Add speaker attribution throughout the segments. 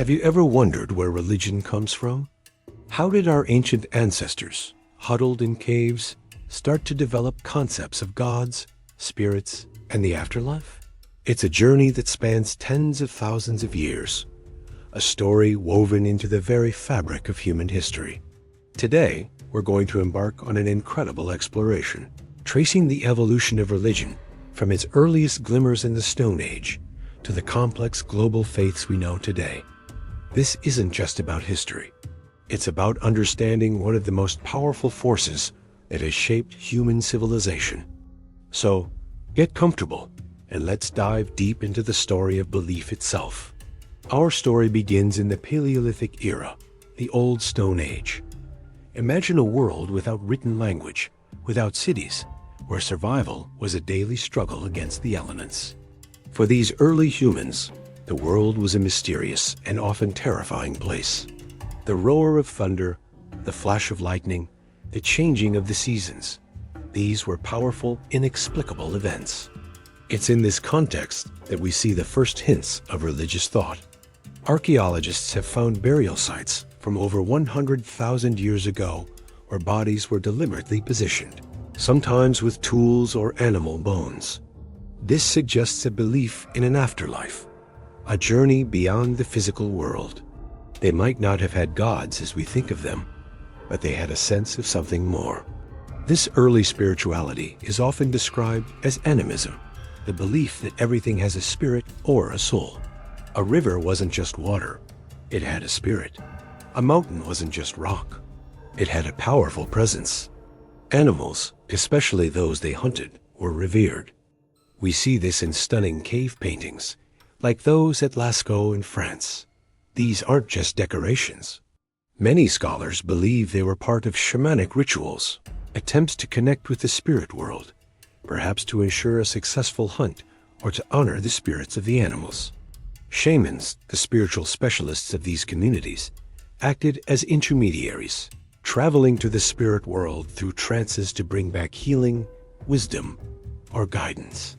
Speaker 1: Have you ever wondered where religion comes from? How did our ancient ancestors, huddled in caves, start to develop concepts of gods, spirits, and the afterlife? It's a journey that spans tens of thousands of years, a story woven into the very fabric of human history. Today, we're going to embark on an incredible exploration, tracing the evolution of religion from its earliest glimmers in the Stone Age to the complex global faiths we know today. This isn't just about history. It's about understanding one of the most powerful forces that has shaped human civilization. So, get comfortable and let's dive deep into the story of belief itself. Our story begins in the Paleolithic era, the Old Stone Age. Imagine a world without written language, without cities, where survival was a daily struggle against the elements. For these early humans, the world was a mysterious and often terrifying place. The roar of thunder, the flash of lightning, the changing of the seasons. These were powerful, inexplicable events. It's in this context that we see the first hints of religious thought. Archaeologists have found burial sites from over 100,000 years ago where bodies were deliberately positioned, sometimes with tools or animal bones. This suggests a belief in an afterlife, a journey beyond the physical world. They might not have had gods as we think of them, but they had a sense of something more. This early spirituality is often described as animism, the belief that everything has a spirit or a soul. A river wasn't just water, it had a spirit. A mountain wasn't just rock, it had a powerful presence. Animals, especially those they hunted, were revered. We see this in stunning cave paintings, like those at Lascaux in France. These aren't just decorations. Many scholars believe they were part of shamanic rituals, attempts to connect with the spirit world, perhaps to ensure a successful hunt or to honor the spirits of the animals. Shamans, the spiritual specialists of these communities, acted as intermediaries, traveling to the spirit world through trances to bring back healing, wisdom, or guidance.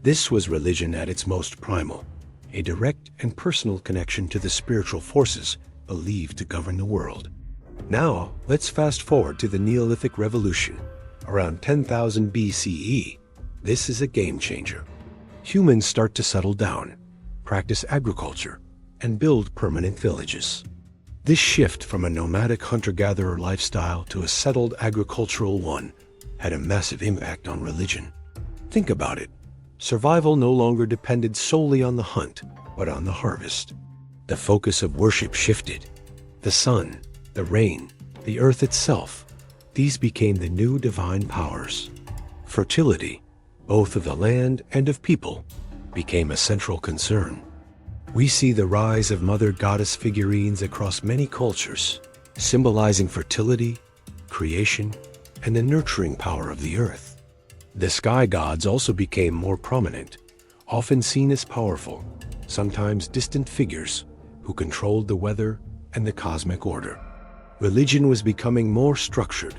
Speaker 1: This was religion at its most primal, a direct and personal connection to the spiritual forces believed to govern the world. Now, let's fast forward to the Neolithic Revolution, around 10,000 BCE. This is a game changer. Humans start to settle down, practice agriculture, and build permanent villages. This shift from a nomadic hunter-gatherer lifestyle to a settled agricultural one had a massive impact on religion. Think about it. Survival no longer depended solely on the hunt, but on the harvest. The focus of worship shifted. The sun, the rain, the earth itself, these became the new divine powers. Fertility, both of the land and of people, became a central concern. We see the rise of mother goddess figurines across many cultures, symbolizing fertility, creation, and the nurturing power of the earth. The sky gods also became more prominent, often seen as powerful, sometimes distant figures who controlled the weather and the cosmic order. Religion was becoming more structured,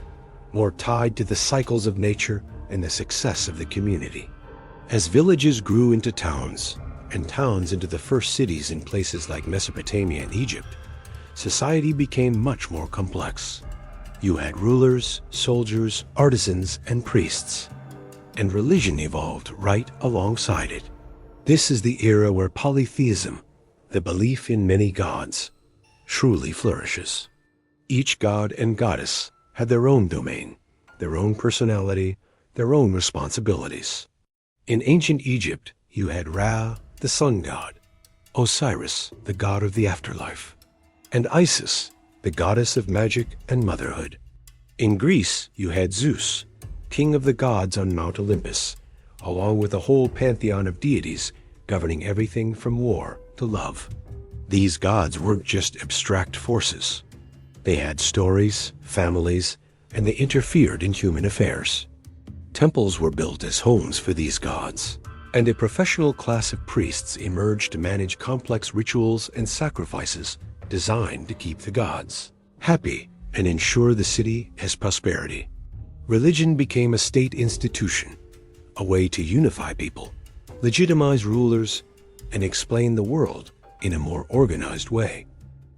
Speaker 1: more tied to the cycles of nature and the success of the community. As villages grew into towns, and towns into the first cities in places like Mesopotamia and Egypt, society became much more complex. You had rulers, soldiers, artisans, and priests. And religion evolved right alongside it. This is the era where polytheism, the belief in many gods, truly flourishes. Each god and goddess had their own domain, their own personality, their own responsibilities. In ancient Egypt, you had Ra, the sun god, Osiris, the god of the afterlife, and Isis, the goddess of magic and motherhood. In Greece, you had Zeus, king of the gods on Mount Olympus, along with a whole pantheon of deities governing everything from war to love. These gods weren't just abstract forces. They had stories, families, and they interfered in human affairs. Temples were built as homes for these gods, and a professional class of priests emerged to manage complex rituals and sacrifices designed to keep the gods happy and ensure the city has prosperity. Religion became a state institution, a way to unify people, legitimize rulers, and explain the world in a more organized way.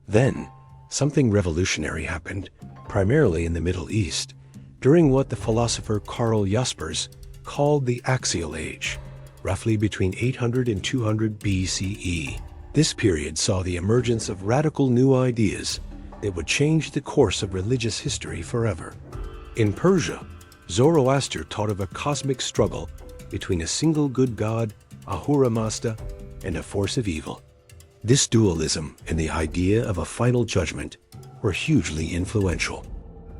Speaker 1: Then, something revolutionary happened, primarily in the Middle East, during what the philosopher Karl Jaspers called the Axial Age, roughly between 800 and 200 BCE. This period saw the emergence of radical new ideas that would change the course of religious history forever. In Persia, Zoroaster taught of a cosmic struggle between a single good god, Ahura Mazda, and a force of evil. This dualism and the idea of a final judgment were hugely influential.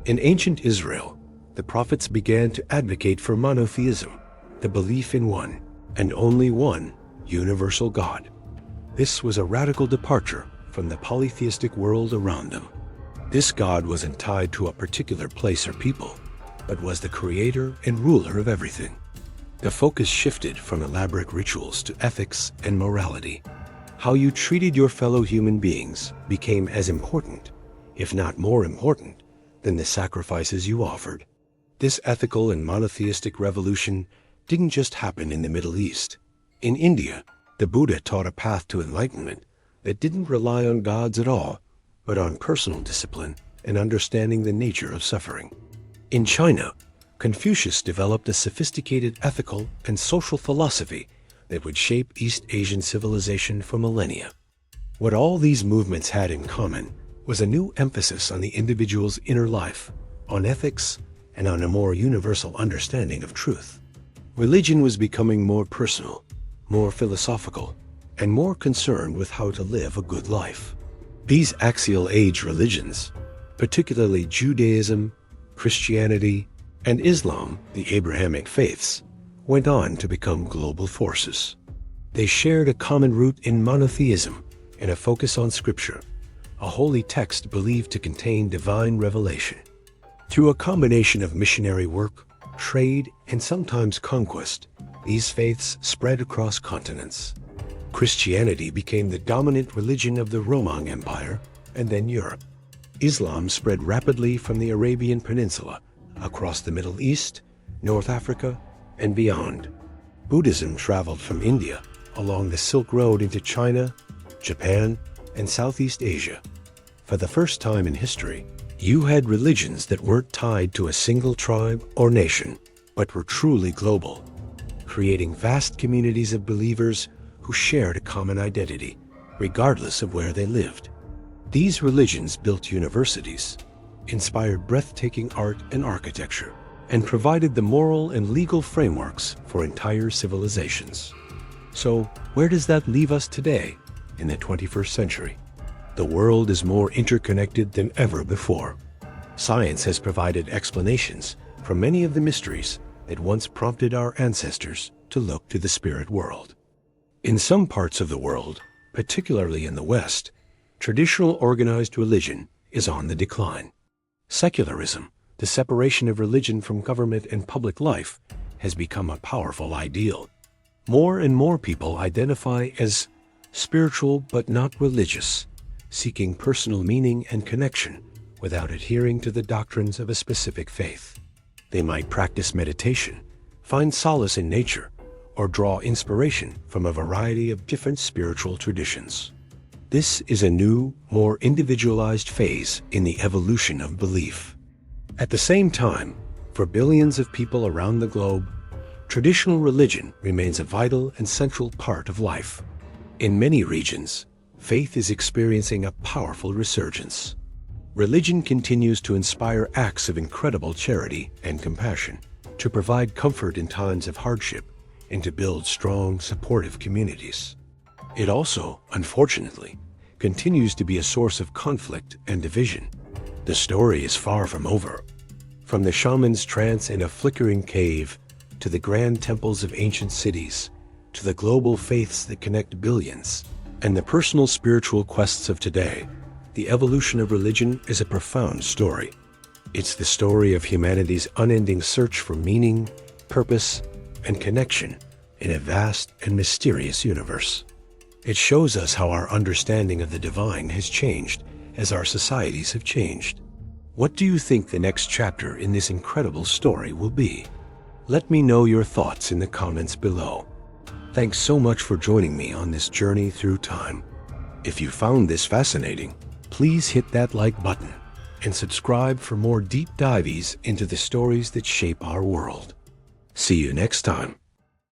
Speaker 1: In ancient Israel, the prophets began to advocate for monotheism, the belief in one, and only one, universal God. This was a radical departure from the polytheistic world around them. This God wasn't tied to a particular place or people, but was the creator and ruler of everything. The focus shifted from elaborate rituals to ethics and morality. How you treated your fellow human beings became as important, if not more important, than the sacrifices you offered. This ethical and monotheistic revolution didn't just happen in the Middle East. In India, the Buddha taught a path to enlightenment that didn't rely on gods at all, but on personal discipline and understanding the nature of suffering. In China, Confucius developed a sophisticated ethical and social philosophy that would shape East Asian civilization for millennia. What all these movements had in common was a new emphasis on the individual's inner life, on ethics, and on a more universal understanding of truth. Religion was becoming more personal, more philosophical, and more concerned with how to live a good life. These Axial Age religions, particularly Judaism, Christianity, and Islam, the Abrahamic faiths, went on to become global forces. They shared a common root in monotheism and a focus on Scripture, a holy text believed to contain divine revelation. Through a combination of missionary work, trade, and sometimes conquest, these faiths spread across continents. Christianity became the dominant religion of the Roman Empire and then Europe. Islam spread rapidly from the Arabian Peninsula across the Middle East, North Africa, and beyond. Buddhism traveled from India along the Silk Road into China, Japan, and Southeast Asia. For the first time in history, you had religions that weren't tied to a single tribe or nation, but were truly global, creating vast communities of believers who shared a common identity, regardless of where they lived. These religions built universities, inspired breathtaking art and architecture, and provided the moral and legal frameworks for entire civilizations. So, where does that leave us today, in the 21st century? The world is more interconnected than ever before. Science has provided explanations for many of the mysteries that once prompted our ancestors to look to the spirit world. In some parts of the world, particularly in the West, traditional organized religion is on the decline. Secularism, the separation of religion from government and public life, has become a powerful ideal. More and more people identify as spiritual but not religious, seeking personal meaning and connection without adhering to the doctrines of a specific faith. They might practice meditation, find solace in nature, or draw inspiration from a variety of different spiritual traditions. This is a new, more individualized phase in the evolution of belief. At the same time, for billions of people around the globe, traditional religion remains a vital and central part of life. In many regions, faith is experiencing a powerful resurgence. Religion continues to inspire acts of incredible charity and compassion, to provide comfort in times of hardship, and to build strong, supportive communities. It also, unfortunately, continues to be a source of conflict and division. The story is far from over. From the shaman's trance in a flickering cave, to the grand temples of ancient cities, to the global faiths that connect billions, and the personal spiritual quests of today, the evolution of religion is a profound story. It's the story of humanity's unending search for meaning, purpose, and connection in a vast and mysterious universe. It shows us how our understanding of the divine has changed as our societies have changed. What do you think the next chapter in this incredible story will be? Let me know your thoughts in the comments below. Thanks so much for joining me on this journey through time. If you found this fascinating, please hit that like button and subscribe for more deep dives into the stories that shape our world. See you next time.